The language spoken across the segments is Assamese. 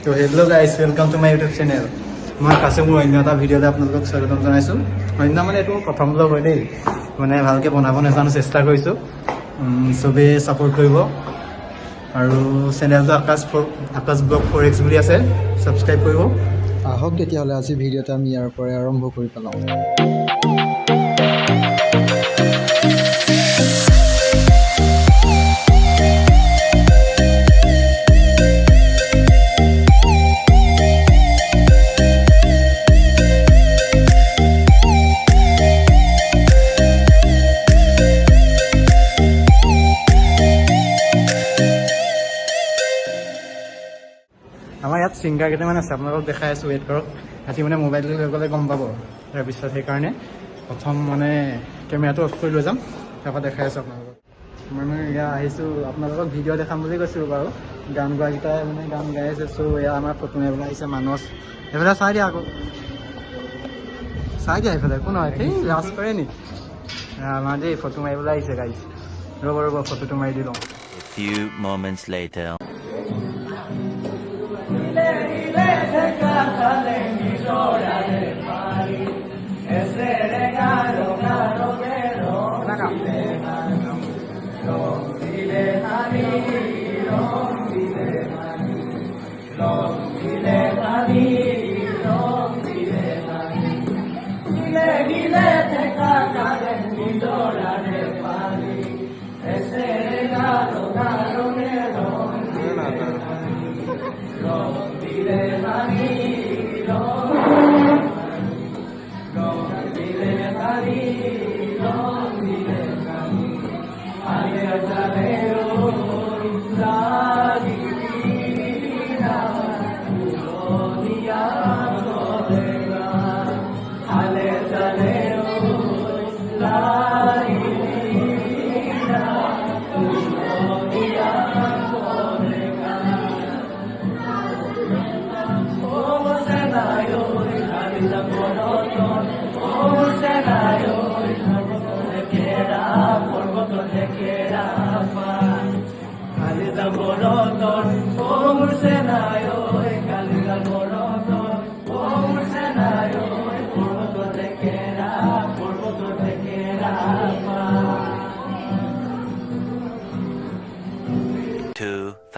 তো hello' guys, welcome to my YouTube channel. মই কাছে মোৰ অন্য এটা ভিডিঅ'তে আপোনালোকক স্বাগতম জনাইছোঁ। অন্য মানে এইটো মোৰ প্ৰথম ব্লগ হয় দেই, মানে ভালকৈ বনাব নাজানো, চেষ্টা কৰিছোঁ। চবেই ছাপোৰ্ট কৰিব আৰু চেনেলটো আকাশ ব্লগ 4X বুলি আছে, ছাবস্ক্ৰাইব কৰিব। আহক তেতিয়াহ'লে আজি ভিডিঅ'টো আমি ইয়াৰ পৰাই আৰম্ভ কৰি পেলাওঁ। আমাৰ ইয়াত ছিংগাৰ কেইটামান আছে, আপোনালোকক দেখাই আছোঁ, ৱেইট কৰক। সিহঁতি মানে মোবাইলটো লৈ গ'লে গম পাব। তাৰপিছত সেইকাৰণে প্ৰথম মানে কেমেৰাটো অফ কৰি লৈ যাম, তাৰপৰা দেখাই আছোঁ আপোনালোকক। মই মানে এয়া আহিছোঁ, আপোনালোকক ভিডিঅ' দেখাম বুলি কৈছোঁ বাৰু। গান গোৱাকেইটাই মানে গান গাই আছে। চ' এয়া আমাৰ ফটো মাৰিবলৈ আহিছে মানস। এইফালে চাই দিয়া আকৌ, চাই দিয়া এইফালে, একো নহয়, সেই লাজ কৰে নি? আমাৰ দেই ফটো মাৰিবলৈ আহিছে গাইজ। ৰ'ব ফটোটো মাৰি দি লওঁ। A few moments later.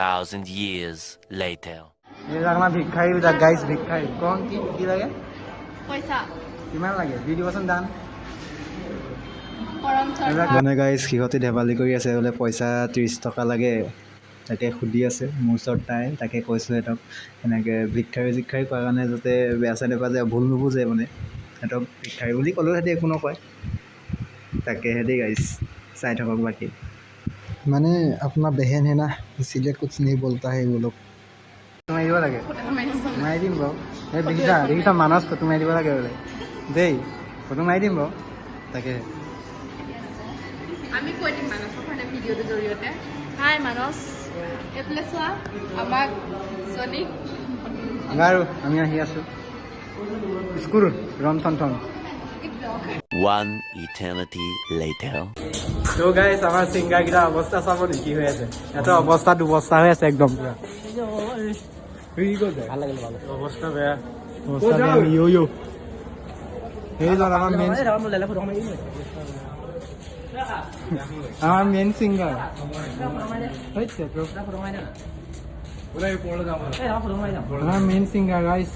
Thousand years later. এইবিলাক আমাৰ ভিক্ষাৰীবিলাক গাইজ, ভিক্ষাৰী। কওঁ কি লাগে? পইচা কিমান লাগে দি দিবচোন দান। মানে গাইজ সিহঁতে ধেমালি কৰি আছে, বোলে পইচা 30 টকা লাগে, তাকে সুধি আছে। মোৰ ওচৰত নাই, তাকে কৈছোঁ সিহঁতক এনেকৈ ভিক্ষাৰী কোৱাৰ কাৰণে যাতে বেয়া চাই নাপায়, যে ভুল নুবুজে মানে। সিহঁতক ভিক্ষাৰী বুলি ক'লেও সিহঁতে একো নকয়। তাকে সিহঁতে গাইজ চাই থাকক বাকী। মানে আপোনাৰ বেহেন হে না, ইচিলিয়ে কুছ নেহি বলতা হে वो लोग। ফটো মাৰি দিব লাগে, মাৰি দিম বাৰু। এই দেখিছা মানস ফটো মাৰি দিব লাগে বোলে দেই, ফটো মাৰি দিম বাৰু। তাকে আমি কৈ দিম মানসৰ কাৰণে ভিডিঅ'টোৰ জৰিয়তে। হাই মানস, এইফালে চোৱা, আমাক জনীক বাৰু আমি আহি আছোঁ। স্কুল ৰমথন। One eternity later. তো গাইজ আমাৰ ছিংগাৰকেইটাৰ অৱস্থা চাব নেকি কি হৈ আছে। সিহঁতৰ অৱস্থা দুবস্থা হৈ আছে একদম পুৰা। অৱস্থা বেয়া, য়ো সেইজন আমাৰ মেইন ছিংগাৰ আমাৰ মেইন ছিংগাৰ গাইজ।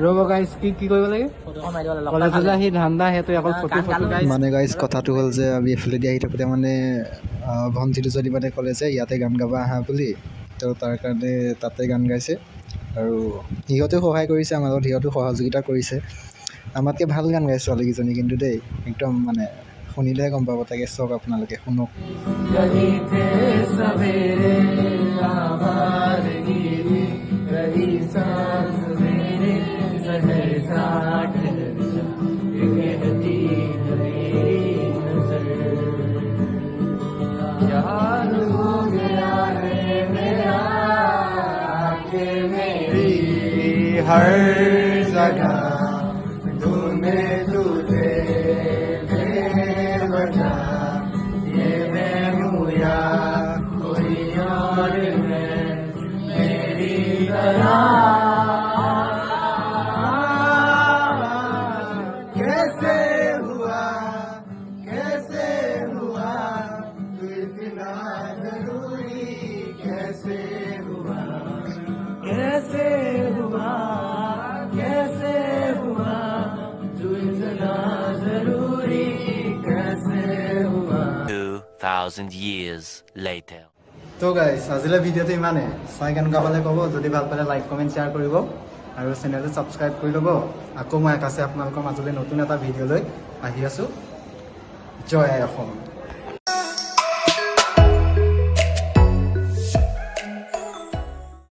ৰ'ব গাইজ, কি কৰিব লাগে? কলেজলৈ আহি ধান্দা, সেইটো অকল ফটো গাইজ। মানে গাইজ কথাটো হ'ল যে আমি এইফালেদি আহি থাকোঁতে মানে ভণ্টি দুজনী মানে ক'লে যে ইয়াতে গান গাব আহা বুলি। তো তাৰ কাৰণে তাতে গান গাইছে আৰু সিহঁতেও সহায় কৰিছে আমাৰ লগত, সিহঁতেও সহযোগিতা কৰিছে। আমাতকৈ ভাল গান গাইছে ছোৱালীকেইজনী কিন্তু দেই, একদম মানে শুনিলেহে গম পাব। তাকে চাওক, আপোনালোকে শুনক। हर जगह ढूंढे तुझे बेवजह, ये मैं हूँ या कोई और 2,000 years later. তো গাইজ আজিলৈ ভিডিঅ'টো ইমানে চাই কেনেকুৱা পালে ক'ব যদি ভাল পালে লাইক কমেণ্ট শ্বেয়াৰ কৰিব আৰু চেনেলটো ছাবস্ক্ৰাইব কৰি ল'ব আকৌ মই আকাশে আপোনালোকৰ মাজলৈ নতুন এটা ভিডিঅ' লৈ আহি আছোঁ জয় আই অসম